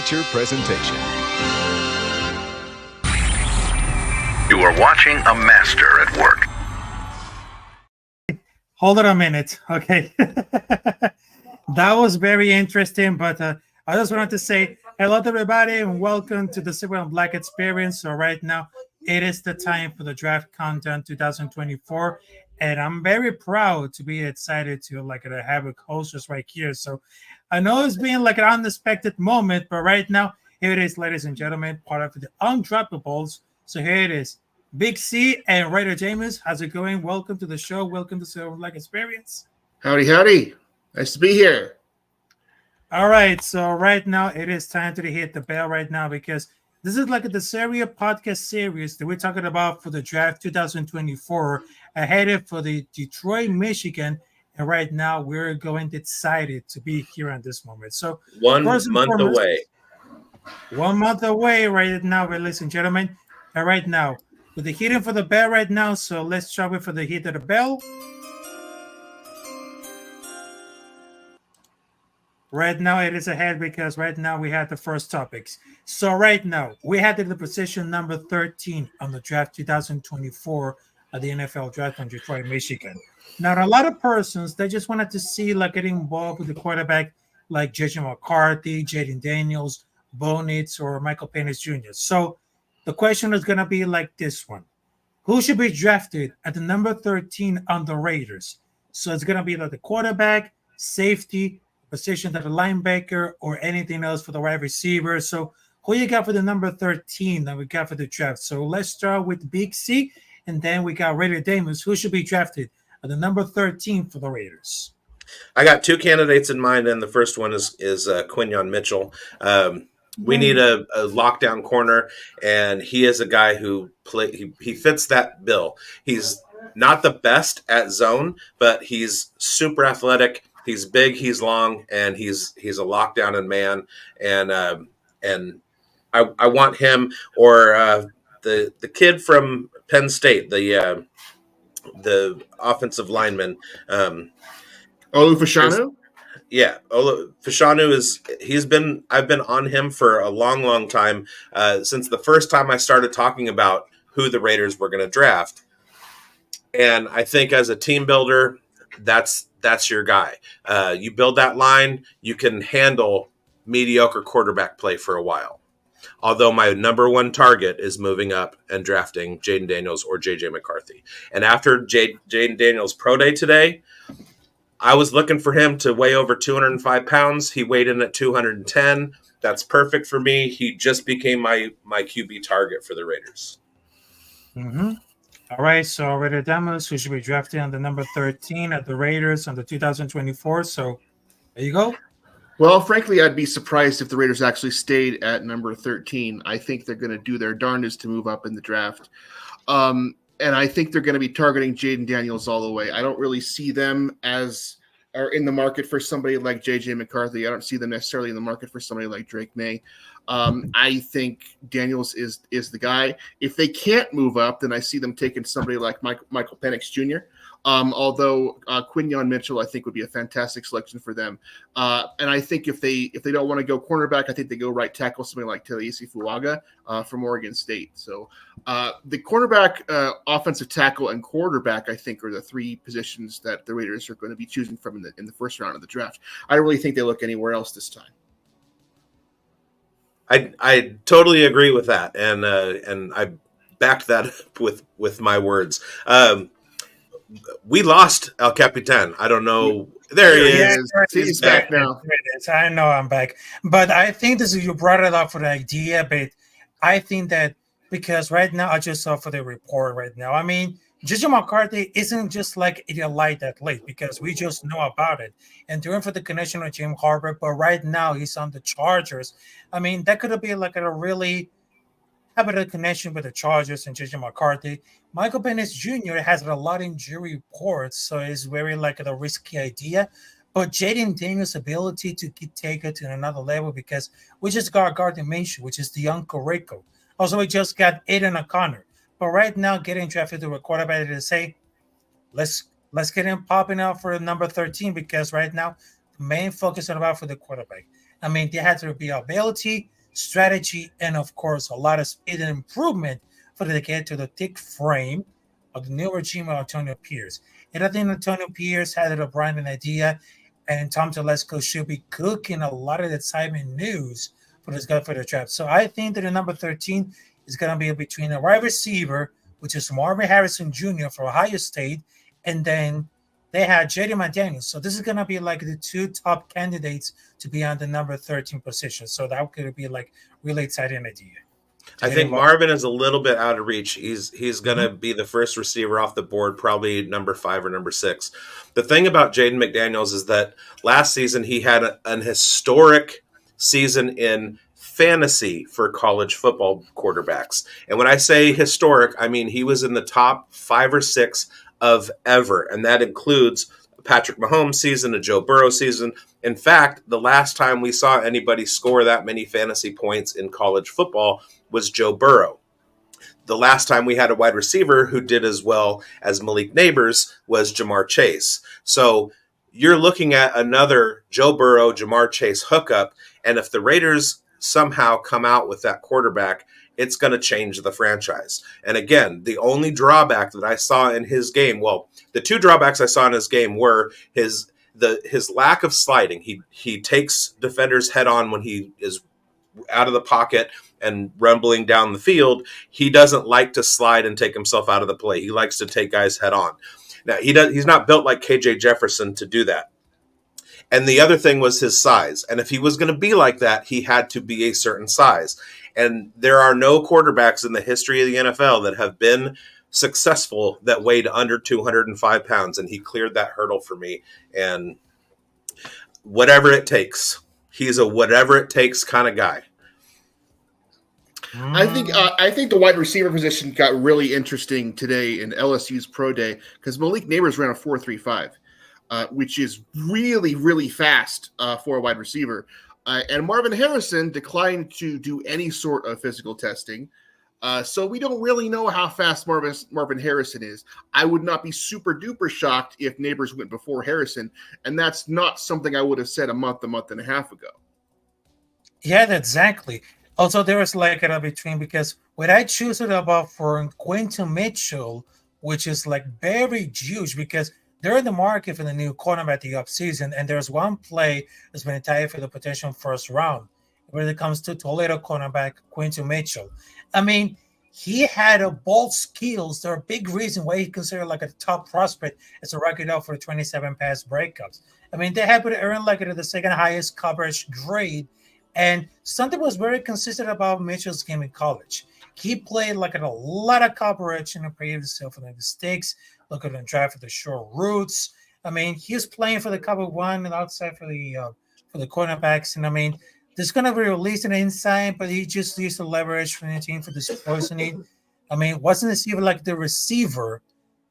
feature presentation. You are watching a master at work. Hold on a minute. Okay. That was very interesting, but I just wanted to say hello to everybody and welcome to the Silver and Black Experience. So right now, it is the time for the Draft Countdown 2024, and I'm very proud to be excited to have a hostess right here. So I know it's been like an unexpected moment, but right now, here it is, ladies and gentlemen, part of the Undroppables. So here it is. Big C and Raider James, how's it going? Welcome to the show. Welcome to Silver and Black Experience. Howdy. Nice to be here. All right, so right now it is time to hit the bell right now because this is like the Serie podcast series that we're talking about for the draft 2024 ahead for the Detroit, Michigan. And right now we're going excited to be here at this moment. So 1 month away. 1 month away right now, ladies and gentlemen. And right now, with the hitting for the bell right now, so let's try it for the hit of the bell. Right now, it is ahead because right now we had the first topics. So right now, we had the position number 13 on the draft 2024 at the NFL draft on Detroit, Michigan. Now, a lot of persons, they just wanted to see getting involved with the quarterback like J.J. McCarthy, Jaden Daniels, Bo Nix, or Michael Penix Jr. So the question is going to be like this one. Who should be drafted at the number 13 on the Raiders? So it's going to be like the quarterback, safety, position to the linebacker, or anything else for the wide receiver. So who you got for the number 13 that we got for the draft? So let's start with Big C, and then we got Raider Damus. Who should be drafted at the number 13 for the Raiders? I got two candidates in mind, and the first one is Quinyon Mitchell. We need a lockdown corner, and he is a guy who he fits that bill. He's not the best at zone, but he's super athletic. He's big, he's long, and he's a lockdown and man. And I want him or the kid from Penn State, the offensive lineman, Olu Fashanu. Yeah, Fashanu I've been on him for a long time since the first time I started talking about who the Raiders were going to draft. And I think as a team builder, that's your guy. You build that line, you can handle mediocre quarterback play for a while. Although my number one target is moving up and drafting Jaden Daniels or J.J. McCarthy. And after Jaden Daniels' pro day today, I was looking for him to weigh over 205 pounds. He weighed in at 210. That's perfect for me. He just became my QB target for the Raiders. Mm-hmm. All right, so Raider Damus, who should be drafted on the number 13 at the Raiders on the 2024. So there you go. Well, frankly, I'd be surprised if the Raiders actually stayed at number 13. I think they're going to do their darndest to move up in the draft. And I think they're going to be targeting Jaden Daniels all the way. I don't really see them are in the market for somebody like J.J. McCarthy. I don't see them necessarily in the market for somebody like Drake May. I think Daniels is the guy. If they can't move up, then I see them taking somebody like Michael Penix Jr., although Quinyon Mitchell, I think, would be a fantastic selection for them. And I think if they don't want to go cornerback, I think they go right tackle, somebody like Taliese Fuaga from Oregon State. So the cornerback, offensive tackle, and quarterback, I think, are the three positions that the Raiders are going to be choosing from in the first round of the draft. I don't really think they look anywhere else this time. I totally agree with that, and I backed that up with my words. We lost El Capitan. I don't know. There he is. He's back now. I know I'm back. But I think you brought it up for the idea, but I think that because right now I just saw for the report right now. I mean, J.J. McCarthy isn't just like a light athlete because we just know about it. And doing for the connection with Jim Harbaugh, but right now he's on the Chargers. I mean, that could have been like a really having a connection with the Chargers and J.J. McCarthy. Michael Penix Jr. has a lot of injury reports, so it's very a risky idea. But Jaden Daniels' ability to take it to another level because we just got Gardner Minshew, which is the Uncle Rico. Also, we just got Aiden O'Connor. But right now, getting drafted to a quarterback to say, let's get him popping out for number 13 because right now, the main focus is about for the quarterback. I mean, there has to be ability, strategy, and of course, a lot of speed and improvement for them to get to the thick frame of the new regime of Antonio Pierce. And I think Antonio Pierce had a bright idea, and Tom Telesco should be cooking a lot of the excitement news for this guy for the draft. So I think that the number 13 is going to be between a wide receiver, which is Marvin Harrison Jr. for Ohio State, and then they had J.D. McDaniels. So this is going to be like the two top candidates to be on the number 13 position. So that could be like really exciting idea. I think Marvin is a little bit out of reach. He's going to be the first receiver off the board, probably number 5 or number 6. The thing about Jaden McDaniels is that last season he had an historic season in fantasy for college football quarterbacks. And when I say historic, I mean he was in the top 5 or 6 of ever, and that includes Patrick Mahomes season, a Joe Burrow season. In fact, the last time we saw anybody score that many fantasy points in college football was Joe Burrow. The last time we had a wide receiver who did as well as Malik Neighbors was Jamar Chase. So you're looking at another Joe Burrow, Jamar Chase hookup, and if the Raiders somehow come out with that quarterback, it's going to change the franchise. And again, the only drawback that I saw in his game, well, the two drawbacks I saw in his game were his lack of sliding. He takes defenders head on when he is out of the pocket and rumbling down the field. He doesn't like to slide and take himself out of the play. He likes to take guys head on. Now, he's not built like KJ Jefferson to do that. And the other thing was his size. And if he was going to be like that, he had to be a certain size. And there are no quarterbacks in the history of the NFL that have been successful that weighed under 205 pounds. And he cleared that hurdle for me. And whatever it takes, he's a whatever it takes kind of guy. I think the wide receiver position got really interesting today in LSU's pro day because Malik Neighbors ran a 4.35. Which is really, really fast for a wide receiver. And Marvin Harrison declined to do any sort of physical testing. So we don't really know how fast Marvin Harrison is. I would not be super duper shocked if Neighbors went before Harrison. And that's not something I would have said a month and a half ago. Yeah, exactly. Also, there was like a between because what I choose it about for Quentin Mitchell, which is like very huge because they're in the market for the new cornerback the offseason, and there's one play that's been tied for the potential first round when it comes to Toledo cornerback Quentin Mitchell. I mean, he had a ball skills. They're a big reason why he's considered like a top prospect as a record out for 27 pass breakups. I mean, they happen to earn like the second highest coverage grade, and something was very consistent about Mitchell's game in college. He played like a lot of coverage in the previous for the mistakes. Look at him drive for the short routes. I mean, he's playing for the cover one and outside for the cornerbacks. And I mean, there's going to be released an inside, but he just used the leverage from the team for this poisoning. I mean, wasn't this even like the receiver?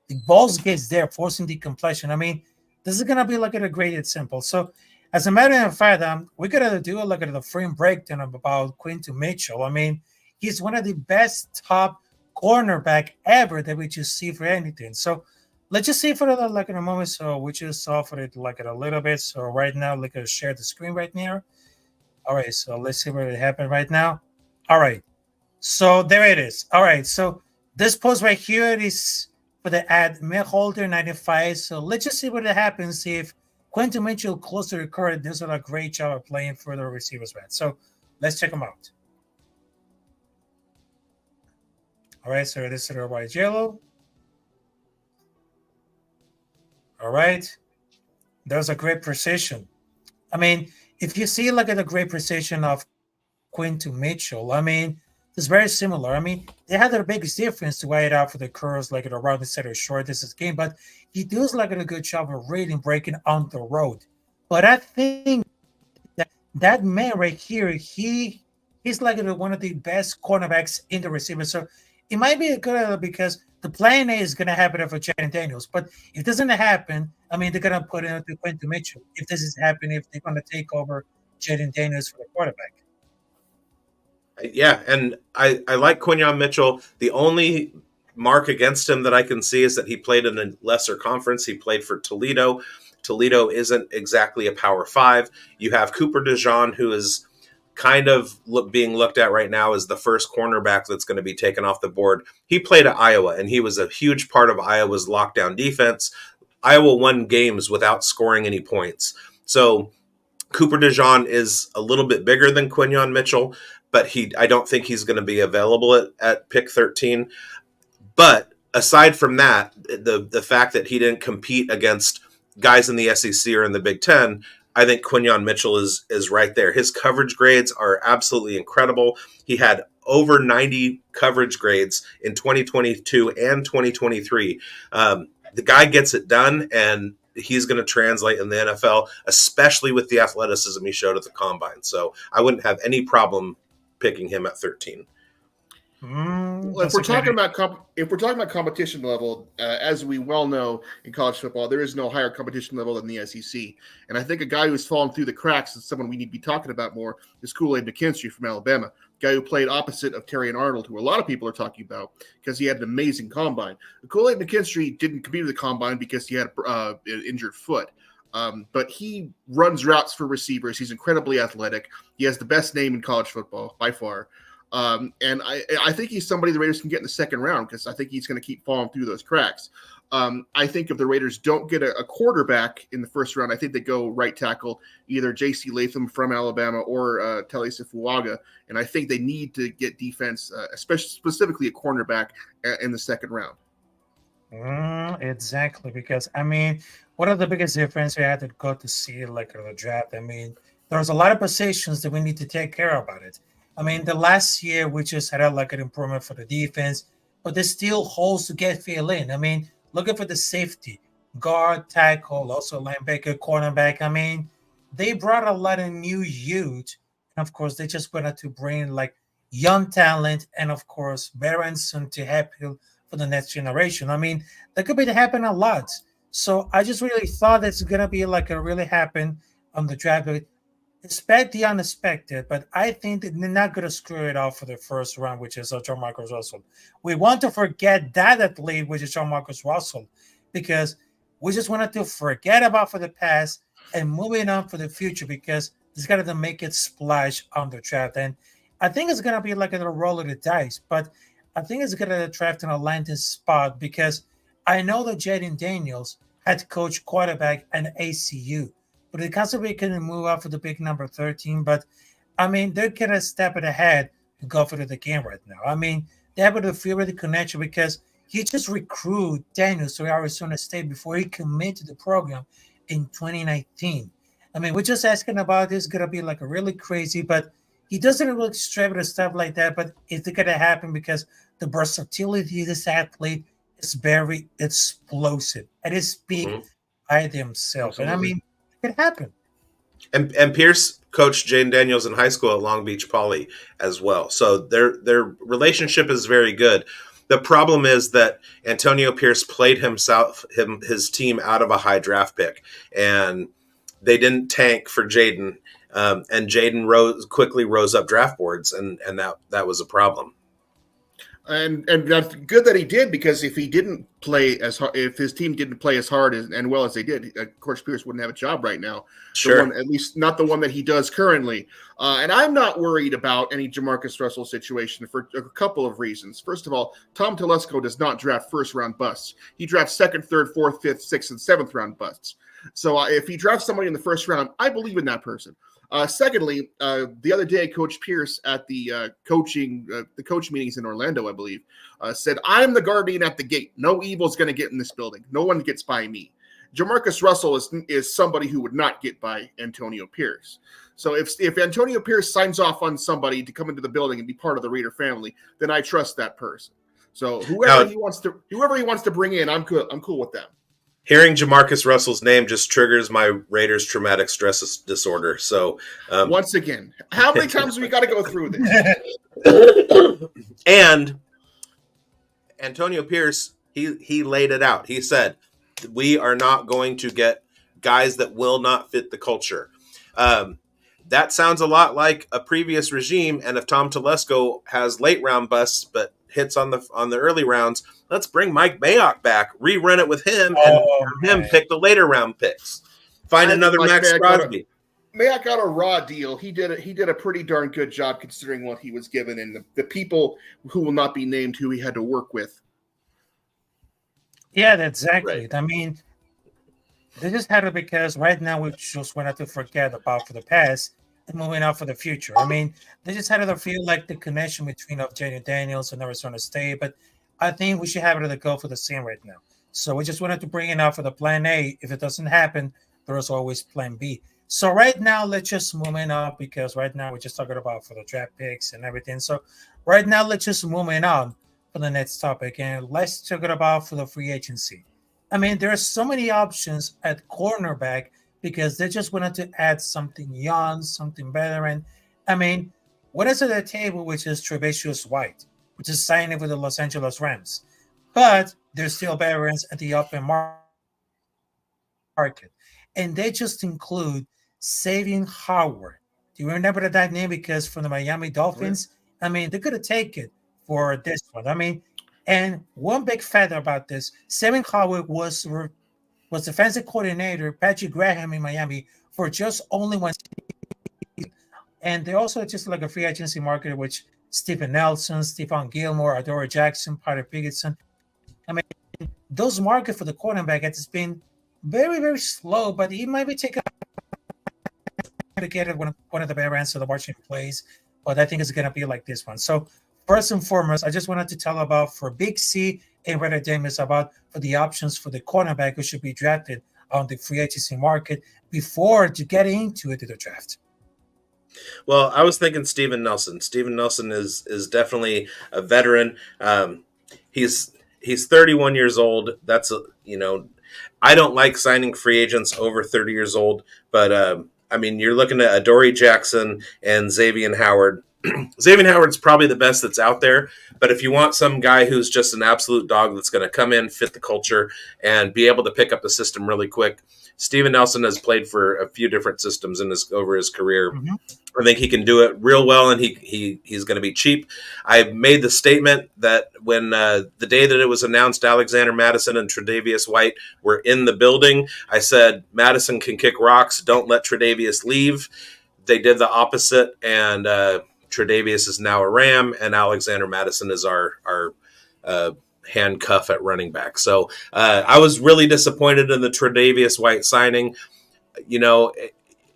The balls gets there, forcing the completion. I mean, this is going to be like a great and simple. So, as a matter of fact, we're going to do like a frame breakdown about Quentin Mitchell. I mean, he's one of the best top cornerback ever that we just see for anything. So let's just see for like in a moment. So we just saw for it like a little bit. So right now, like I'll share the screen right now. All right, so let's see what happened right now. All right, so there it is. All right, so this post right here is for the ad Holder 95. So let's just see what happens if Quentin Mitchell close to the current. This is a great job of playing for the receivers, man. So let's check them out. All right, so this is the white yellow. All right. There's a great precision. I mean, if you see like at the great precision of Quentin Mitchell, I mean, it's very similar. I mean, they had their biggest difference to weigh it out for the curls, like around instead of short distance game, but he does like a good job of reading, breaking on the road. But I think that man right here, he's like one of the best cornerbacks in the receiver. So it might be a good because the plan A is going to happen for Jaden Daniels. But if it doesn't happen, I mean, they're going to put it into Quentin Mitchell. If this is happening, if they're going to take over Jaden Daniels for the quarterback. Yeah, and I like Quinyon Mitchell. The only mark against him that I can see is that he played in a lesser conference. He played for Toledo. Toledo isn't exactly a Power 5. You have Cooper DeJean, who is kind of being looked at right now as the first cornerback that's going to be taken off the board. He played at Iowa, and he was a huge part of Iowa's lockdown defense. Iowa won games without scoring any points. So Cooper DeJean is a little bit bigger than Quinyon Mitchell, but I don't think he's going to be available at pick 13. But aside from that, the fact that he didn't compete against guys in the SEC or in the Big Ten, I think Quinyon Mitchell is right there. His coverage grades are absolutely incredible. He had over 90 coverage grades in 2022 and 2023. The guy gets it done, and he's going to translate in the NFL, especially with the athleticism he showed at the Combine. So I wouldn't have any problem picking him at 13. Well, if we're talking about competition level, as we well know in college football, there is no higher competition level than the SEC. And I think a guy who's fallen through the cracks and someone we need to be talking about more is Kool-Aid McKinstry from Alabama, guy who played opposite of Terry and Arnold, who a lot of people are talking about because he had an amazing combine. Kool-Aid McKinstry didn't compete with the combine because he had an injured foot. But he runs routes for receivers. He's incredibly athletic. He has the best name in college football by far. And I think he's somebody the Raiders can get in the second round because I think he's going to keep falling through those cracks. I think if the Raiders don't get a quarterback in the first round, I think they go right tackle, either J.C. Latham from Alabama or Talisa Fuaga. And I think they need to get defense, especially specifically a cornerback in the second round. Exactly, because I mean, one of the biggest difference we had to go to see like the draft. I mean, there's a lot of positions that we need to take care of about it. I mean, the last year we just had like an improvement for the defense, but there's still holes to get filled in. I mean, looking for the safety, guard, tackle, also linebacker, cornerback. I mean, they brought a lot of new youth, and of course, they just wanted to bring like young talent and of course, veterans to help you for the next generation. I mean, that could be to happen a lot. So I just really thought it's gonna be like a really happen on the draft. Expect the unexpected, but I think that they're not going to screw it up for the first round, which is John Marcus Russell. We want to forget that athlete, which is John Marcus Russell, because we just wanted to forget about for the past and moving on for the future because it's got to make it splash on the draft. And I think it's going to be like a roll of the dice, but I think it's going to draft in a landing spot because I know that Jaden Daniels had coached quarterback and ACU. But the Castaway couldn't move up for the big number 13. But, I mean, they're going to step it ahead to go for the game right now. I mean, they have to feel the connection because he just recruited Daniels to Arizona State before he committed to the program in 2019. I mean, we're just asking about this. It's going to be like a really crazy, but he doesn't look straight with stuff like that. But it's going to happen because the versatility of this athlete is very explosive at his peak by themselves. And, I mean, it happened. And Pierce coached Jane Daniels in high school at Long Beach Poly as well. So their relationship is very good. The problem is that Antonio Pierce played his team out of a high draft pick, and they didn't tank for Jaden. And Jaden quickly rose up draft boards, and that was a problem. And that's good that he did, because if he didn't play as hard, if his team didn't play as hard and well as they did, of course, Pierce wouldn't have a job right now. Sure. At least not the one that he does currently. And I'm not worried about any Jamarcus Russell situation for a couple of reasons. First of all, Tom Telesco does not draft first-round busts. He drafts second, third, fourth, fifth, sixth, and seventh-round busts. So if he drafts somebody in the first round, I believe in that person. Secondly, the other day, Coach Pierce at the coach meetings in Orlando, I believe, said, "I'm the guardian at the gate. No evil's going to get in this building. No one gets by me." Jamarcus Russell is somebody who would not get by Antonio Pierce. So if Antonio Pierce signs off on somebody to come into the building and be part of the Raider family, then I trust that person. So whoever he wants to bring in, I'm cool with them. Hearing Jamarcus Russell's name just triggers my Raiders traumatic stress disorder. So once again, how many times have we got to go through this? And Antonio Pierce, he laid it out. He said, we are not going to get guys that will not fit the culture. That sounds a lot like a previous regime. And if Tom Telesco has late round busts, but hits on the early rounds, let's bring Mike Mayock back, rerun it with him, and have him pick the later round picks. Find another Max Crosby. Mayak got a raw deal. He did a pretty darn good job considering what he was given and the people who will not be named who he had to work with. Yeah, exactly. Right. I mean, they just had it because right now we just wanted to forget about for the past and moving out for the future. I mean, they just had to feel like the connection between of Jaden Daniels and Arizona State, but I think we should have it to go for the same right now. So we just wanted to bring it out for the plan A. If it doesn't happen, there's always plan B. So right now, let's just move it up because right now we're just talking about for the draft picks and everything. So right now, let's just move it on for the next topic and let's talk about for the free agency. I mean, there are so many options at cornerback because they just wanted to add something young, something better. And I mean, what is at the table, which is Tre'Davious White, which is signing with the Los Angeles Rams. But there's still veterans at the open market. And they just include Xavier Howard. Do you remember that name? Because from the Miami Dolphins, I mean, they could have taken it for this one. I mean, and one big factor about this, Xavier Howard was defensive coordinator, Patrick Graham in Miami for just only one season. And they also just like a free agency market, which Stephen Nelson, Stephon Gilmore, Adora Jackson, Potter Pigotson. I mean, those markets for the cornerback has been very, very slow, but he might be taking to get it when one of the better ends of the Washington plays. But I think it's going to be like this one. So first and foremost, I just wanted to tell about for Big C and Redder Davis about for the options for the cornerback who should be drafted on the free agency market before to get into it to the draft. Well, I was thinking Steven Nelson. Steven Nelson is definitely a veteran. He's 31 years old. That's I don't like signing free agents over 30 years old, but I mean, you're looking at Adoree Jackson and Xavier Howard. Xavier Howard's probably the best that's out there, but if you want some guy who's just an absolute dog that's going to come in, fit the culture, and be able to pick up the system really quick, Steven Nelson has played for a few different systems over his career. Mm-hmm. I think he can do it real well, and he's going to be cheap. I made the statement that when the day that it was announced Alexander Mattison and Tre'Davious White were in the building, I said, Mattison can kick rocks. Don't let Tre'Davious leave. They did the opposite, and Tre'Davious is now a Ram, and Alexander Mattison is our handcuff at running back. So I was really disappointed in the Tre'Davious White signing. You know,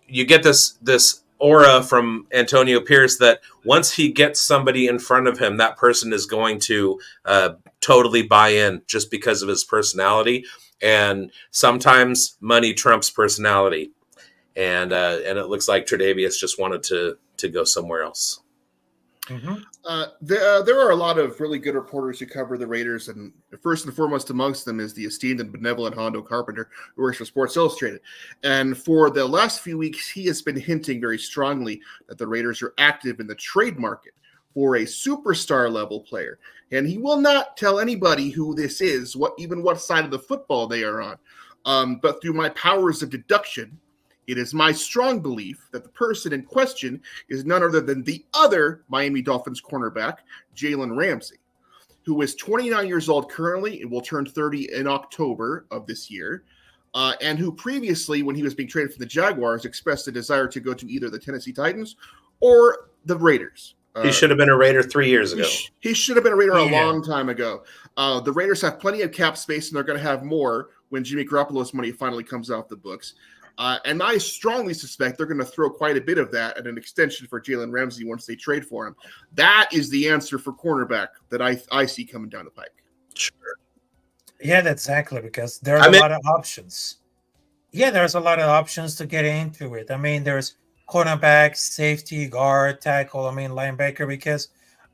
you get this aura from Antonio Pierce that once he gets somebody in front of him, that person is going to totally buy in just because of his personality. And sometimes money trumps personality. And it looks like Tre'Davious just wanted to go somewhere else. Mm-hmm. There are a lot of really good reporters who cover the Raiders, and first and foremost amongst them is the esteemed and benevolent Hondo Carpenter, who works for Sports Illustrated. And for the last few weeks, he has been hinting very strongly that the Raiders are active in the trade market for a superstar level player. And he will not tell anybody who this is, what side of the football they are on. But through my powers of deduction, it is my strong belief that the person in question is none other than the other Miami Dolphins cornerback, Jalen Ramsey, who is 29 years old currently and will turn 30 in October of this year, and who previously, when he was being traded from the Jaguars, expressed a desire to go to either the Tennessee Titans or the Raiders. He should have been a Raider 3 years ago. He should have been a Raider a long time ago. The Raiders have plenty of cap space, and they're going to have more when Jimmy Garoppolo's money finally comes off the books. And I strongly suspect they're going to throw quite a bit of that at an extension for Jalen Ramsey once they trade for him. That is the answer for cornerback that I see coming down the pike. Sure. Yeah, that's exactly, because there's a lot of options. Yeah, there's a lot of options to get into it. I mean, there's cornerback, safety, guard, tackle, linebacker, because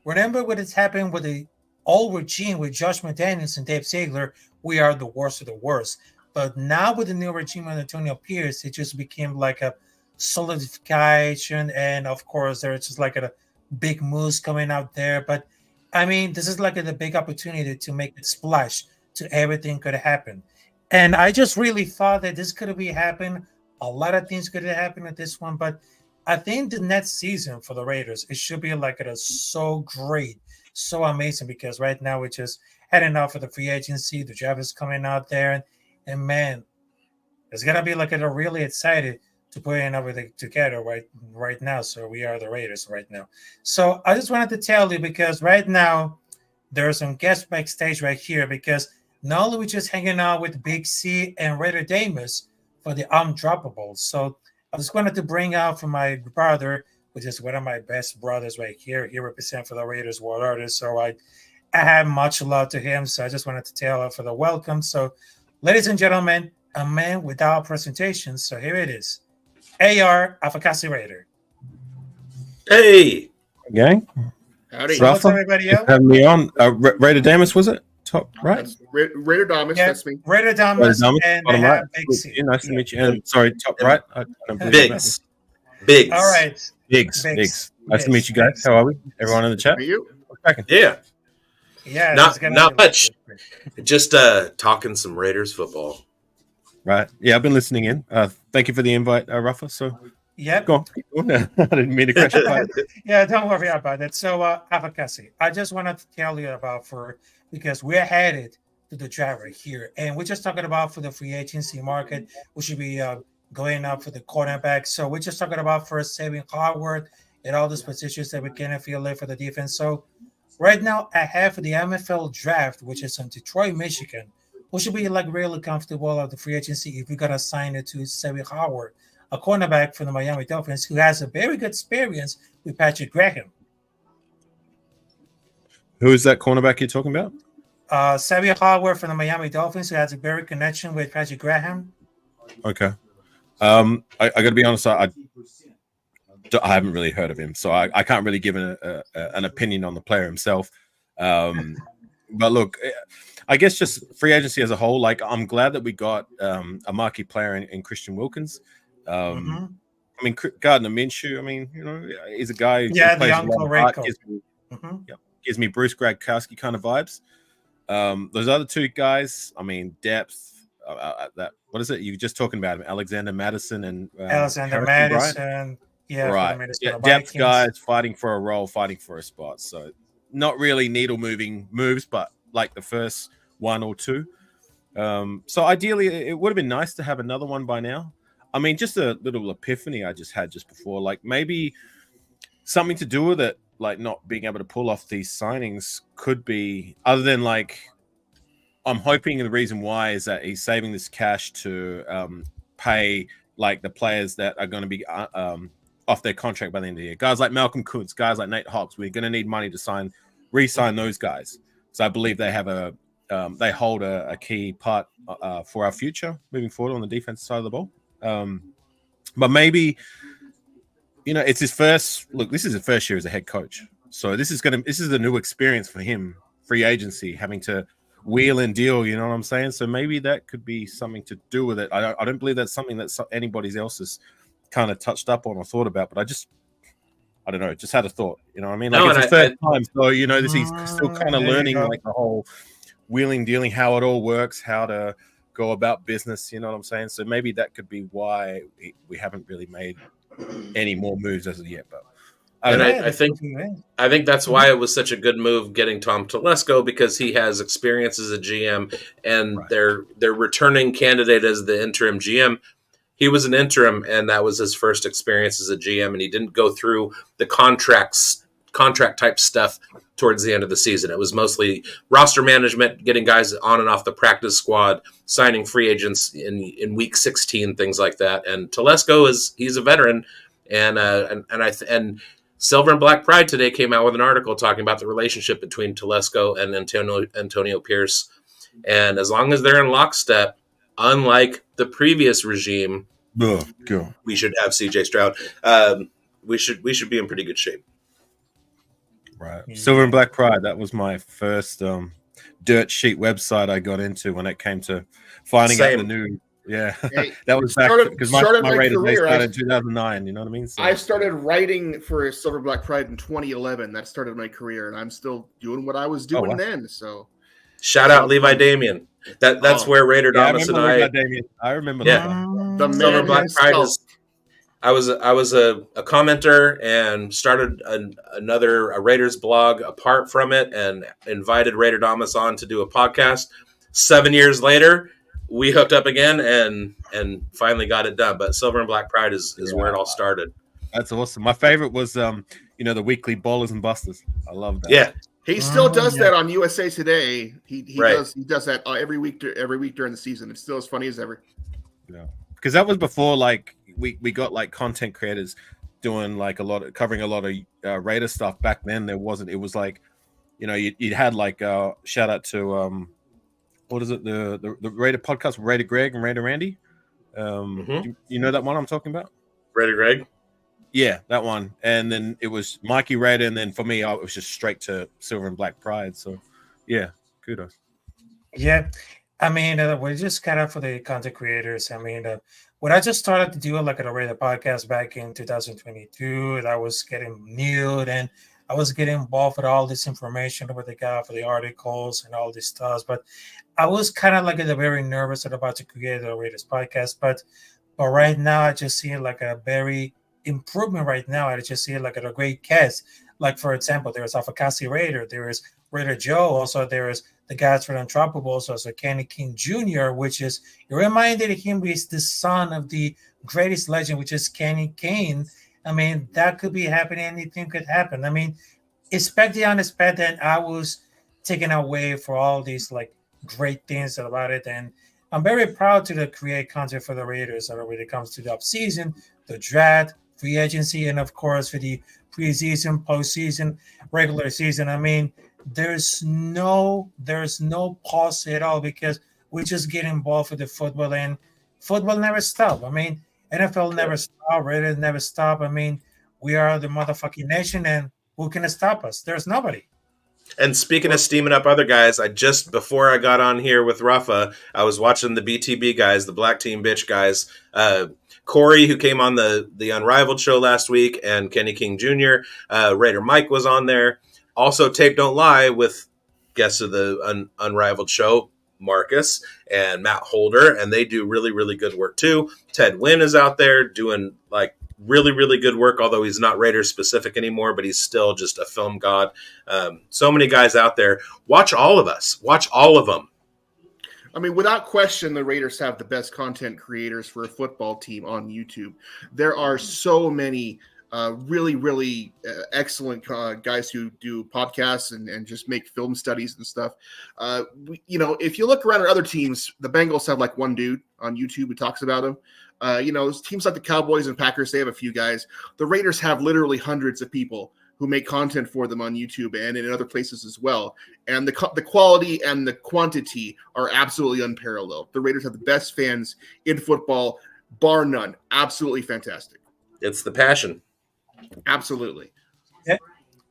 remember what has happened with the old regime with Josh McDaniels and Dave Ziegler, we are the worst of the worst. But now with the new regime with Antonio Pierce, it just became like a solidification. And of course, there's just like a big moves coming out there. But I mean, this is like a big opportunity to make a splash to everything could happen. And I just really thought that this could be happen. A lot of things could have happened at this one. But I think the next season for the Raiders, it should be like so great, so amazing, because right now we're just heading off for the free agency. The draft is coming out there. And man, it's going to be like really excited to putting everything together right now. So we are the Raiders right now. So I just wanted to tell you because right now there's some guests backstage right here because not only we just hanging out with Big C and Raider Damus for the Undroppables. So I just wanted to bring out from my brother, which is one of my best brothers right here. He represents for the Raiders World Artists. So I have much love to him. So I just wanted to tell her for the welcome. So ladies and gentlemen, a man without presentation. So here it is. AR Afakasi Raider. Hey, gang. Howdy. So what's everybody else? Have me on. Raider Damus, was it? Top right? Raider Damus, Yeah, that's me. Raider Damus and bottom they right. have Big C. Nice to meet you. And sorry, top right. Biggs. All right. Biggs. Nice to meet you guys. How are we? Everyone in the chat? How are you? Yeah, Yeah. not much. Just talking some Raiders football. Right. Yeah, I've been listening in. Thank you for the invite, Rafa. So Yep. go on. I didn't mean to crash your pipe. Yeah, don't worry about it. So, Afakasi, I just wanted to tell you about because we're headed to the draft right here, and we're just talking about for the free agency market, we should be going up for the cornerback. So we're just talking about first saving Howard and all those positions that we can feel there for the defense. So right now, I have the MFL draft, which is in Detroit, Michigan. We should be like really comfortable of the free agency if we're gonna sign it to Savvy Howard, a cornerback from the Miami Dolphins who has a very good experience with Patrick Graham. Who is that cornerback you're talking about? Savvy Howard from the Miami Dolphins who has a very connection with Patrick Graham. Okay. I got to be honest. I haven't really heard of him, so I can't really give an opinion on the player himself. But look, I guess just free agency as a whole. Like, I'm glad that we got a marquee player in Christian Wilkins. I mean, Gardner Minshew. I mean, he's a guy who Yeah, plays the a lot Uncle of heart, Rayco. gives me Bruce Gradkowski kind of vibes. Those other two guys, I mean, depth. What is it? You were just talking about him, Alexander Madison and Alexander Madison. Yeah, right. Yeah, depth guys fighting for a role, fighting for a spot. So not really needle moving moves, but like the first one or two. So ideally, it would have been nice to have another one by now. I mean, just a little epiphany I just had just before, like maybe something to do with it, like not being able to pull off these signings could be other than like, I'm hoping the reason why is that he's saving this cash to pay like the players that are going to be off their contract by the end of the year. Guys like Malcolm Kuntz, guys like Nate Hawks, we're going to need money to re-sign those guys. So I believe they have they hold a key part for our future moving forward on the defensive side of the ball. But maybe, it's his first look. This is his first year as a head coach, so this is a new experience for him. Free agency, having to wheel and deal. You know what I'm saying? So maybe that could be something to do with it. I don't believe that's something that anybody else has kind of touched up on or thought about. But I don't know. Just had a thought. You know what I mean? Like it's his third time, so he's still kind of learning like the whole wheeling, dealing, how it all works, how to go about business. You know what I'm saying? So maybe that could be why we haven't really made any more moves as of yet. But I think that's why it was such a good move getting Tom Telesco, because he has experience as a GM, and Right. their returning candidate as the interim GM. He was an interim, and that was his first experience as a GM, and he didn't go through the contract type stuff towards the end of the season. It was mostly roster management, getting guys on and off the practice squad, signing free agents in week 16, things like that. And Telesco he's a veteran, and Silver and Black Pride today came out with an article talking about the relationship between Telesco and Antonio Pierce. And as long as they're in lockstep, unlike the previous regime, we should have CJ Stroud. We should be in pretty good shape. Right. Silver and Black Pride. That was my first dirt sheet website I got into when it came to finding out the new. Yeah, Hey, that was back because my Raiders started in 2009. You know what I mean? So, I started writing for Silver Black Pride in 2011. That started my career, and I'm still doing what I was doing then. So, shout out Levi Damien. That's where Raider Damas and I remember that. The Silver man Black Pride himself. is. I was a commenter and started a Raiders blog apart from it, and invited Raider Damas on to do a podcast. 7 years later, we hooked up again and finally got it done. But Silver and Black Pride is where it all started. That's awesome. My favorite was the weekly Ballers and Busters. I love that. Yeah. He still does that on USA Today. He does that every week during the season. It's still as funny as ever. Yeah, because that was before like we got like content creators doing like covering a lot of Raider stuff. Back then there wasn't. It was like, you had like shout out to what is it, the Raider podcast, Raider Greg and Raider Randy. You know that one I'm talking about? Raider Greg. Yeah, that one. And then it was Mikey Raider, and then for me, it was just straight to Silver and Black Pride. So, yeah, kudos. Yeah, I mean, we're just kind of for the content creators. I mean, when I just started to do like a Raider podcast back in 2022, and I was getting new, and I was getting involved with all this information with the guy for the articles and all this stuff. But I was kind of like very nervous about to create the Raiders podcast. But right now, I just see like a very improvement right now. I just see like a great cast. Like, for example, there's Afakasi Raider, there is Raider Joe, also there is the guys for Untrappables, also Kenny King Jr., which is, you reminded him he's the son of the greatest legend, which is Kenny King. I mean, that could be happening. Anything could happen. I mean, expect the unexpected. And I was taken away for all these like great things about it. And I'm very proud to create content for the Raiders when it comes to the offseason, the draft, free agency, and of course for the preseason, postseason, regular season. I mean, there's no pause at all because we just get involved with the football, and football never stop. I mean, NFL never stop, Raiders never stop. I mean, we are the motherfucking nation, and who can stop us? There's nobody. And speaking of steaming up other guys, before I got on here with Rafa, I was watching the BTB guys, the Black Team Bitch guys. Corey, who came on the Unrivaled show last week, and Kenny King Jr. Raider Mike was on there. Also, Tape Don't Lie with guests of the Unrivaled show, Marcus and Matt Holder, and they do really, really good work too. Ted Wynn is out there doing like really, really good work, although he's not Raiders specific anymore, but he's still just a film god. So many guys out there. Watch all of us. Watch all of them. I mean, without question, the Raiders have the best content creators for a football team on YouTube. There are so many really, really excellent guys who do podcasts and just make film studies and stuff. If you look around at other teams, the Bengals have like one dude on YouTube who talks about them. Teams like the Cowboys and Packers, they have a few guys. The Raiders have literally hundreds of people who make content for them on YouTube and in other places as well. And the quality and the quantity are absolutely unparalleled. The Raiders have the best fans in football, bar none. Absolutely fantastic. It's the passion. Absolutely. It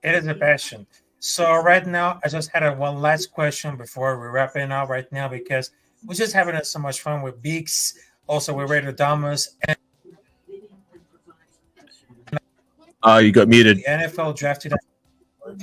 is a passion. So right now, I just had one last question before we wrap it up right now, because we're just having so much fun with Beaks, also with Raider Damas, and You got muted. the NFL drafted. All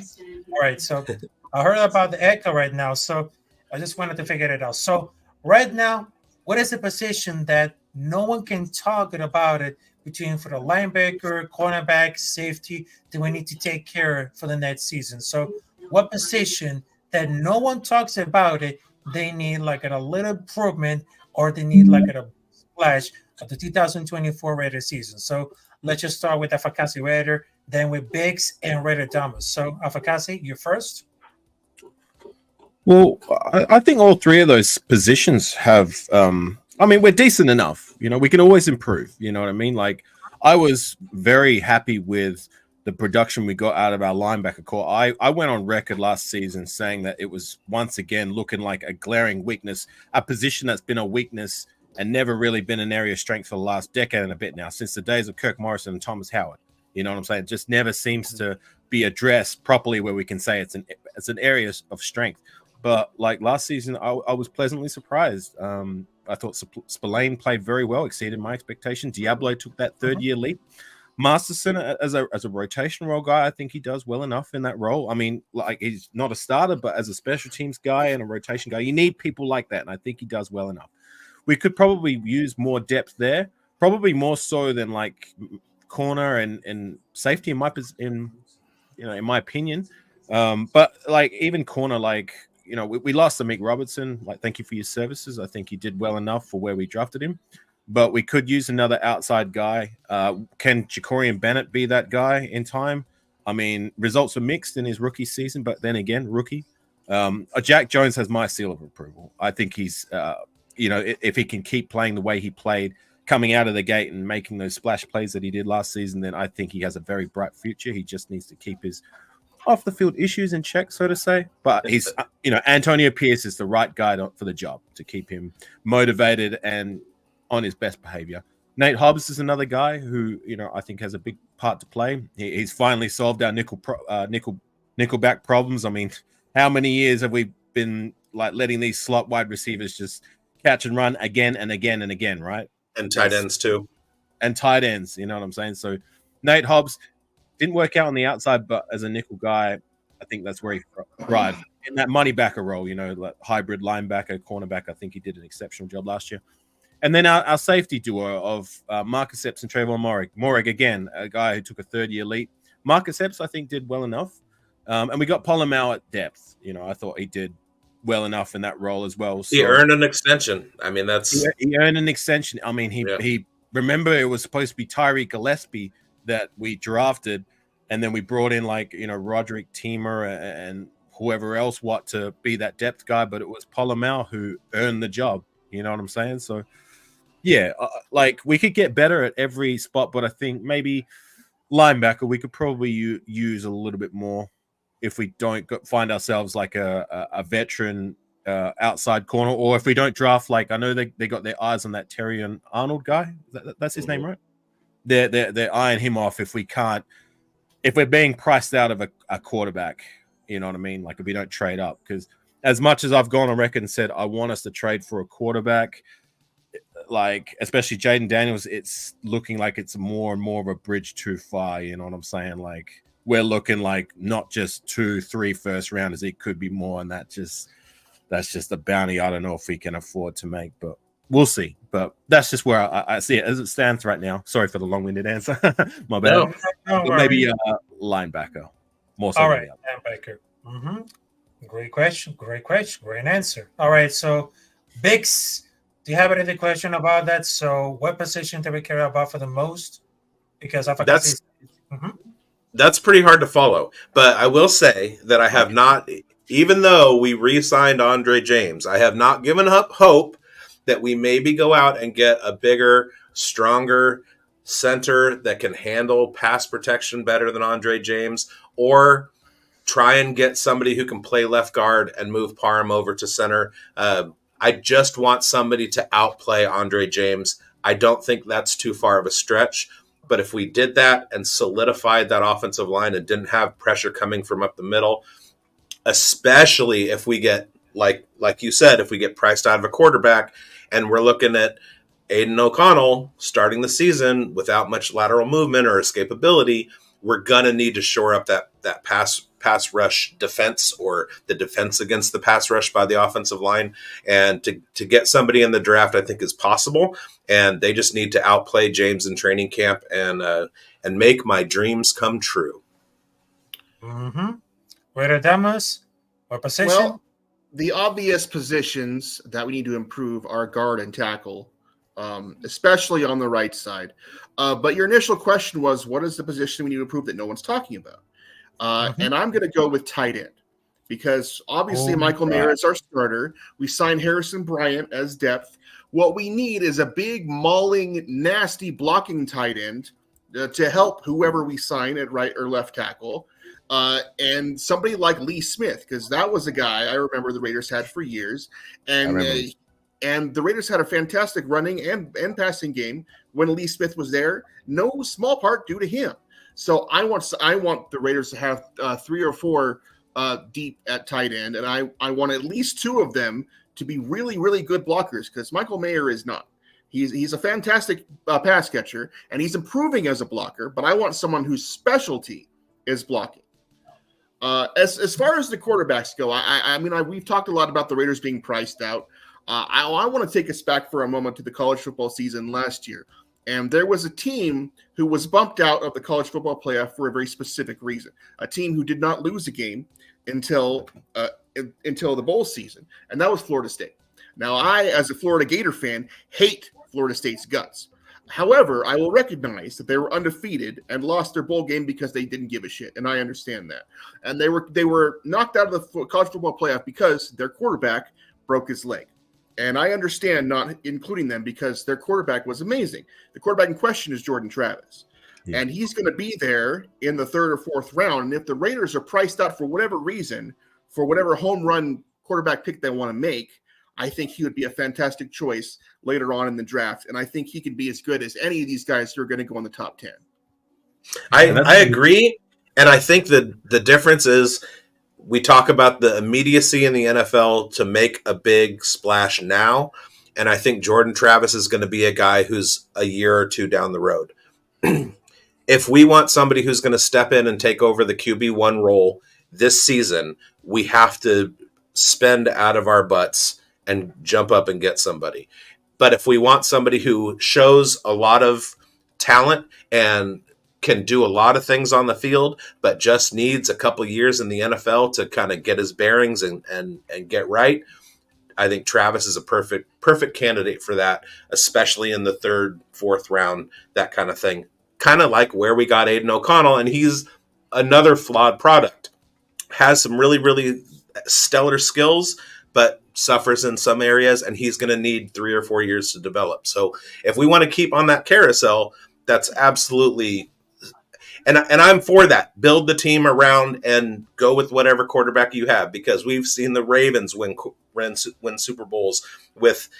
right, so I heard about the echo right now, so I just wanted to figure it out. So right now, what is the position that no one can talk about it between for the linebacker, cornerback, safety that we need to take care for the next season? So what position that no one talks about it, they need like a little improvement, or they need like a splash of the 2024 Raider season? So let's just start with Afakasi Raider, then with Biggs and Raider Damas. So Afakasi, you first. Well, I think all three of those positions have we're decent enough. We can always improve. You know what I mean? Like, I was very happy with the production we got out of our linebacker core. I went on record last season saying that it was once again looking like a glaring weakness, a position that's been a weakness and never really been an area of strength for the last decade and a bit now, since the days of Kirk Morrison and Thomas Howard. You know what I'm saying? It just never seems to be addressed properly where we can say it's an area of strength. But like last season, I was pleasantly surprised. I thought Spillane played very well, exceeded my expectation. Diablo took that third-year leap. Masterson, as a rotation role guy, I think he does well enough in that role. I mean, like, he's not a starter, but as a special teams guy and a rotation guy, you need people like that, and I think he does well enough. We could probably use more depth there, probably more so than like corner and safety in my opinion. But like even corner, like we lost to Mick Robertson. Like, thank you for your services. I think he did well enough for where we drafted him, but we could use another outside guy. Can Jacorian Bennett be that guy in time? I mean, results were mixed in his rookie season, but then again, rookie. Jack Jones has my seal of approval. I think he's, if he can keep playing the way he played coming out of the gate and making those splash plays that he did last season, then I think he has a very bright future. He just needs to keep his off the field issues in check, so to say. But he's, Antonio Pierce is the right guy for the job to keep him motivated and on his best behavior. Nate Hobbs is another guy who, I think has a big part to play. He's finally solved our nickelback problems. I mean, how many years have we been like letting these slot wide receivers just catch and run again and again and again, right? And tight ends too. And tight ends, you know what I'm saying? So Nate Hobbs didn't work out on the outside, but as a nickel guy, I think that's where he thrived. In that money backer role, like hybrid linebacker, cornerback, I think he did an exceptional job last year. And then our safety duo of Marcus Epps and Trayvon Morig. Morig, again, a guy who took a third-year leap. Marcus Epps, I think, did well enough. And we got Polamalu at depth. I thought he did well enough in that role as well. So, he earned an extension. I mean, he earned an extension. I mean, he remember it was supposed to be Tyreek Gillespie that we drafted, and then we brought in Roderick Teamer and whoever else to be that depth guy, but it was Polamalu who earned the job. You know what I'm saying? So yeah, we could get better at every spot, but I think maybe linebacker we could probably use a little bit more. If we don't find ourselves like a veteran outside corner, or if we don't draft, I know they got their eyes on that Terrion Arnold guy. That's his name, right? They're eyeing him off if we're being priced out of a quarterback. You know what I mean? If we don't trade up, because as much as I've gone on record and said I want us to trade for a quarterback, especially Jaden Daniels, it's looking like it's more and more of a bridge too far. You know what I'm saying? We're looking not just 2-3 first rounders. It could be more, and that's just a bounty I don't know if we can afford to make, but we'll see. But that's just where I see it as it stands right now. Sorry for the long-winded answer. My bad. No maybe linebacker. More so. All right, linebacker. Mm-hmm. Great question. Great answer. All right, so Bix, do you have any question about that? So what position do we care about for the most? Because I forgot. That's pretty hard to follow. But I will say that I have not, even though we re-signed Andre James, I have not given up hope that we maybe go out and get a bigger, stronger center that can handle pass protection better than Andre James, or try and get somebody who can play left guard and move Parham over to center. I just want somebody to outplay Andre James. I don't think that's too far of a stretch. But if we did that and solidified that offensive line and didn't have pressure coming from up the middle, especially if we get, like you said, if we get priced out of a quarterback and we're looking at Aiden O'Connell starting the season without much lateral movement or escapability, we're going to need to shore up that pass rush defense, or the defense against the pass rush by the offensive line. And to get somebody in the draft, I think is possible. And they just need to outplay James in training camp and make my dreams come true. Mm-hmm. Where Damas? What position? Well, the obvious positions that we need to improve are guard and tackle, especially on the right side. But your initial question was, what is the position we need to improve that no one's talking about? And I'm going to go with tight end, because obviously Michael Mayer is our starter. We signed Harrison Bryant as depth. What we need is a big, mauling, nasty blocking tight end to help whoever we sign at right or left tackle. And somebody like Lee Smith, because that was a guy I remember the Raiders had for years. And the Raiders had a fantastic running and passing game when Lee Smith was there, no small part due to him. So I want the Raiders to have 3 or 4 deep at tight end, and I want at least 2 of them to be really, really good blockers, because Michael Mayer is not. He's a fantastic pass catcher, and he's improving as a blocker, but I want someone whose specialty is blocking. As far as the quarterbacks go, I mean, we've talked a lot about the Raiders being priced out. I want to take us back for a moment to the college football season last year. And there was a team who was bumped out of the college football playoff for a very specific reason. A team who did not lose a game, until the bowl season, and that was Florida State. Now, I, as a Florida Gator fan, hate Florida State's guts. However, I will recognize that they were undefeated and lost their bowl game because they didn't give a shit, and I understand that. And they were knocked out of the college football playoff because their quarterback broke his leg. And I understand not including them because their quarterback was amazing. The quarterback in question is Jordan Travis. Yeah. And he's going to be there in the third or fourth round. And if the Raiders are priced out for whatever reason, for whatever home run quarterback pick they want to make, I think he would be a fantastic choice later on in the draft. And I think he could be as good as any of these guys who are going to go in the top 10. I agree. And I think that the difference is we talk about the immediacy in the NFL to make a big splash now. And I think Jordan Travis is going to be a guy who's a year or two down the road. If we want somebody who's going to step in and take over the QB1 role this season, we have to spend out of our butts and jump up and get somebody. But if we want somebody who shows a lot of talent and can do a lot of things on the field, but just needs a couple years in the NFL to kind of get his bearings and get right, I think Travis is a perfect candidate for that, especially in the third, fourth round, that kind of thing. Kind of like where we got Aiden O'Connell, and he's another flawed product. Has some really, really stellar skills, but suffers in some areas, and he's going to need 3 or 4 years to develop. So if we want to keep on that carousel, that's absolutely – and I'm for that. Build the team around and go with whatever quarterback you have, because we've seen the Ravens win Super Bowls with –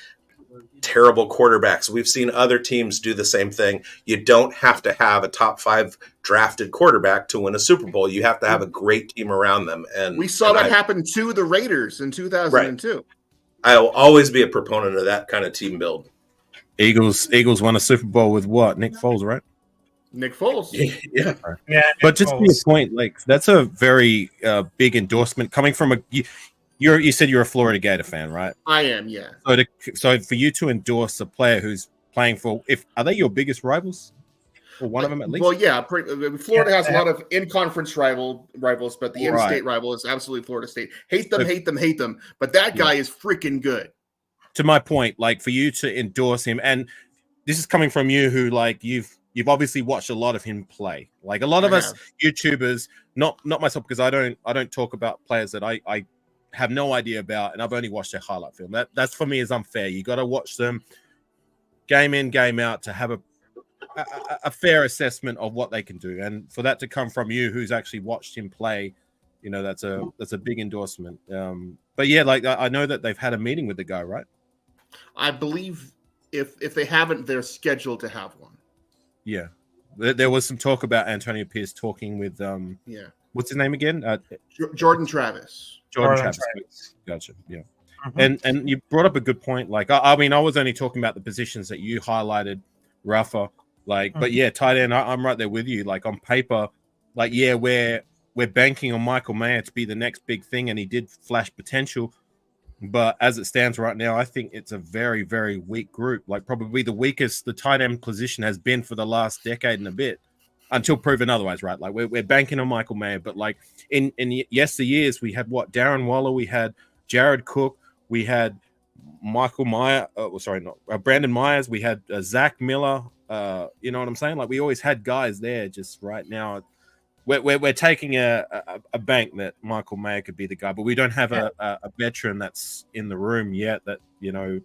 terrible quarterbacks. We've seen other teams do the same thing. You don't have to have a top 5 drafted quarterback to win a Super Bowl. You have to have a great team around them. And we saw that happen to the Raiders in 2002. Right. I will always be a proponent of that kind of team build. Eagles won a Super Bowl with what? Nick Foles, right? Nick Foles. Yeah. But just to your point, like that's a very big endorsement coming from a. You said you're a Florida Gator fan, right? I am, yeah. So for you to endorse a player who's playing for, are they your biggest rivals, or one of them at least? Well, yeah. Florida has a lot of in-conference rivals, but the in-state rival is absolutely Florida State. Hate them. But that guy is freaking good. To my point, like for you to endorse him, and this is coming from you, who like you've obviously watched a lot of him play. Like a lot of us YouTubers, not myself, because I don't talk about players that I have no idea about, and I've only watched their highlight film. That's for me is unfair. You got to watch them game in, game out to have a fair assessment of what they can do. And for that to come from you, who's actually watched him play, that's a big endorsement. But yeah, like I know that they've had a meeting with the guy, right? I believe if they haven't, they're scheduled to have one. Yeah, there was some talk about Antonio Pierce talking with what's his name again? Jordan Travis. Jordan Travis. Gotcha. Yeah. Mm-hmm. And you brought up a good point. Like, I mean, I was only talking about the positions that you highlighted, Rafa. Like, but yeah, tight end, I'm right there with you. Like on paper, like, yeah, we're banking on Michael Mayer to be the next big thing, and he did flash potential. But as it stands right now, I think it's a very, very weak group. Like probably the weakest the tight end position has been for the last decade and a bit. Until proven otherwise, right? Like we're banking on Michael Mayer, but like in yesteryears, we had Darren Waller, we had Jared Cook, we had Michael Meyer. Brandon Myers, we had Zach Miller. You know what I'm saying? Like we always had guys there. Just right now, we're taking a bank that Michael Mayer could be the guy, but we don't have a veteran that's in the room yet that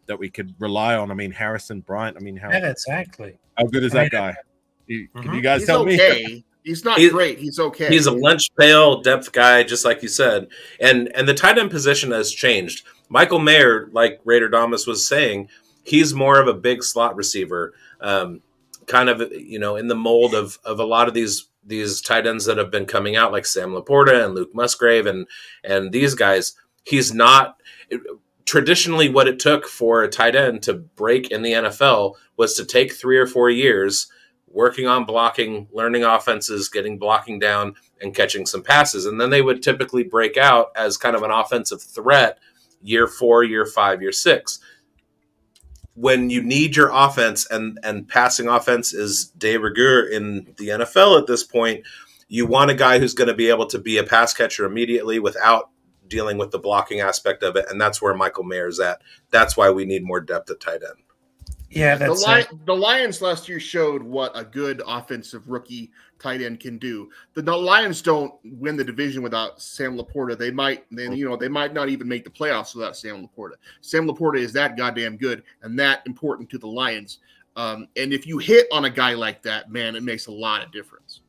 that we could rely on. I mean, Harrison Bryant. I mean, how good is that guy? Can you guys tell me? He's not great. He's okay. He's a lunch pail depth guy, just like you said. And the tight end position has changed. Michael Mayer, like Raider Damas was saying, he's more of a big slot receiver, kind of in the mold of a lot of these tight ends that have been coming out, like Sam Laporta and Luke Musgrave and these guys. He's not traditionally what it took for a tight end to break in the NFL was to take 3 or 4 years working on blocking, learning offenses, getting blocking down, and catching some passes. And then they would typically break out as kind of an offensive threat year 4, year 5, year 6. When you need your offense and passing offense is de rigueur in the NFL at this point, you want a guy who's going to be able to be a pass catcher immediately without dealing with the blocking aspect of it, and that's where Michael Mayer's at. That's why we need more depth at tight end. Yeah, that's the Lions last year showed what a good offensive rookie tight end can do. The Lions don't win the division without Sam Laporta. They might not even make the playoffs without Sam Laporta. Sam Laporta is that goddamn good and that important to the Lions. And if you hit on a guy like that, man, it makes a lot of difference.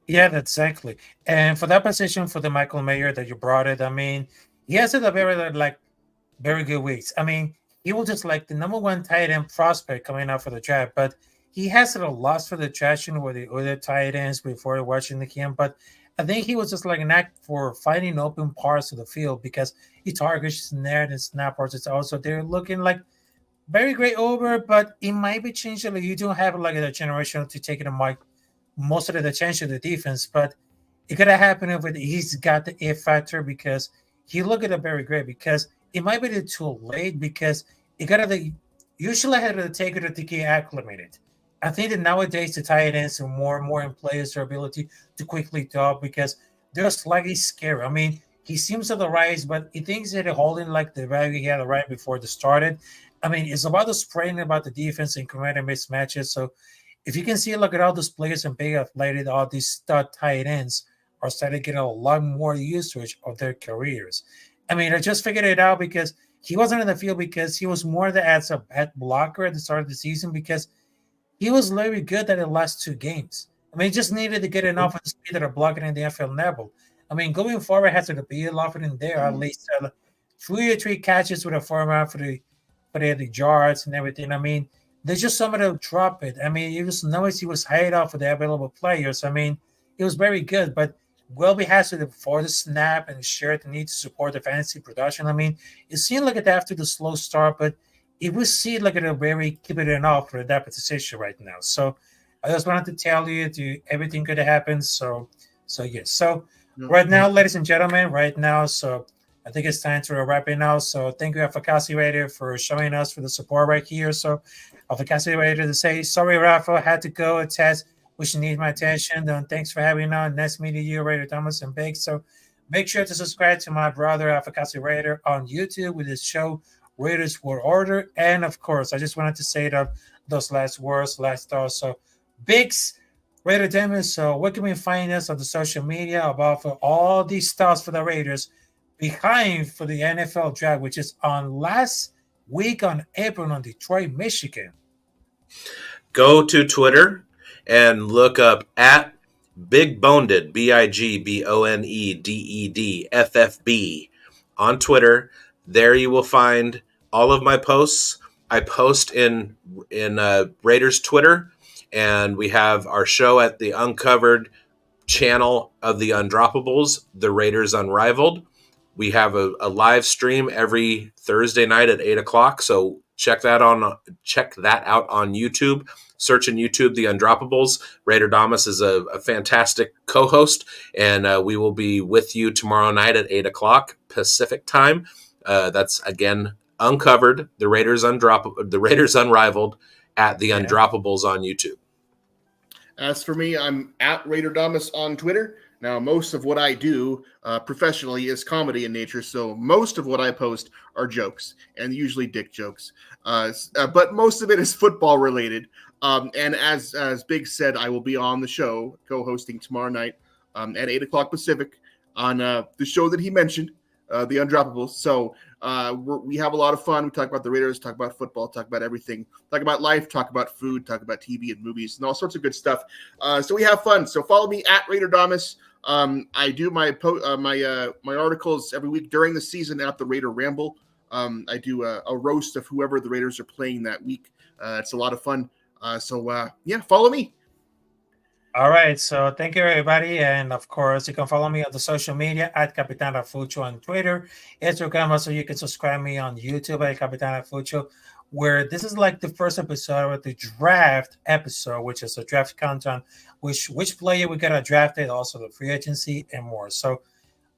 Yeah, exactly. And for that position, for the Michael Mayer that you brought it, I mean, he has a very good weeks. I mean, he was just like the number one tight end prospect coming out for the draft, but he has a loss for the traction with the other tight ends before watching the game. But I think he was just like an act for finding open parts of the field because he targets snare and snappers. It's also they're looking like very great over, but it might be changing. Like you don't have like a generation to take it on most of the attention to the defense, but it could have happened with he's got the if factor because he looked at it very great because it might be too late because you got to usually had to take it to get acclimated. I think that nowadays the tight ends are more and more in players their ability to quickly talk because they're slightly scary. I mean, he seems to the rise, but he thinks that they're holding like the value he had right before they started. I mean, it's about the spraying about the defense and committing mismatches. So if you can see, look at all those players and big athletic, all these stud tight ends are starting to get a lot more usage of their careers. I mean, I just figured it out because he wasn't in the field because he was more as a bad blocker at the start of the season because he was very good at the last two games. I mean, he just needed to get enough of the speed that are blocking in the NFL level. I mean, going forward has to be a lot in there, at least 2 or 3 catches with a format for the yards and everything. I mean, there's just some of them drop it. I mean, it was notice he was high off of the available players. I mean, it was very good, but Welby has to before the snap and share the need to support the fantasy production. I mean, it seemed like it after the slow start, but it was seen like a very keep it enough for that position right now. So I just wanted to tell you everything could have happened. So yes. So right now, ladies and gentlemen, right now, so I think it's time to wrap it now. So thank you, Afakasi Radio, for showing us for the support right here. So Afakasi Radio to say, sorry, Rafa, had to go a test. Which need my attention. Thanks for having me on. Nice meeting you, Raider Thomas and Big. So make sure to subscribe to my brother, Afakasi Raider, on YouTube with his show, Raiders World Order. And of course, I just wanted to say those last thoughts. So Biggs, Raider Thomas. So where can we find us on the social media about for all these stars for the Raiders behind for the NFL draft, which is on last week on April on Detroit, Michigan? Go to Twitter and look up at Big Boneded, BIGBONEDED FFB on Twitter. There you will find all of my posts. I post in Raiders Twitter, and we have our show at the Uncovered channel of the Undroppables, the Raiders Unrivaled. We have a live stream every Thursday night at 8:00. So check that out on YouTube. Search in YouTube, The Undroppables. Raider Damas is a fantastic co-host, and we will be with you tomorrow night at 8:00 Pacific time. That's, again, Uncovered, the Raiders Unrivaled at The Undroppables on YouTube. As for me, I'm at Raider Damas on Twitter. Now, most of what I do professionally is comedy in nature, so most of what I post are jokes, and usually dick jokes. But most of it is football related. And as Big said, I will be on the show co-hosting tomorrow night at 8:00 Pacific on the show that he mentioned, The Undroppables. So we have a lot of fun. We talk about the Raiders, talk about football, talk about everything, talk about life, talk about food, talk about TV and movies, and all sorts of good stuff. So we have fun. So follow me at Raider Damas. I do my articles every week during the season at the Raider Ramble. I do a roast of whoever the Raiders are playing that week. It's a lot of fun. Follow me. All right. So thank you, everybody. And of course, you can follow me on the social media at Capitán Rafucho on Twitter, Instagram. Also, you can subscribe me on YouTube at Capitán Rafucho, where this is like the first episode of the draft episode, which is a draft countdown, which player we got to drafted, also the free agency and more. So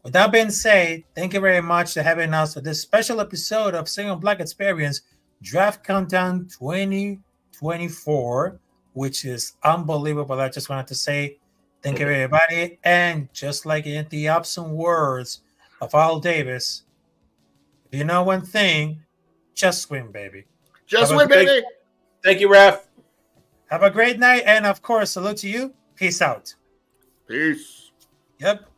with that being said, thank you very much for having us for this special episode of Single Black Experience Draft Countdown 2024, which is unbelievable. I just wanted to say Thank you, everybody. And just like in the absent words of Al Davis, if you know one thing, just win, baby. Just win, baby. Thank you, Ref. Have a great night. And of course, salute to you. Peace out. Peace. Yep.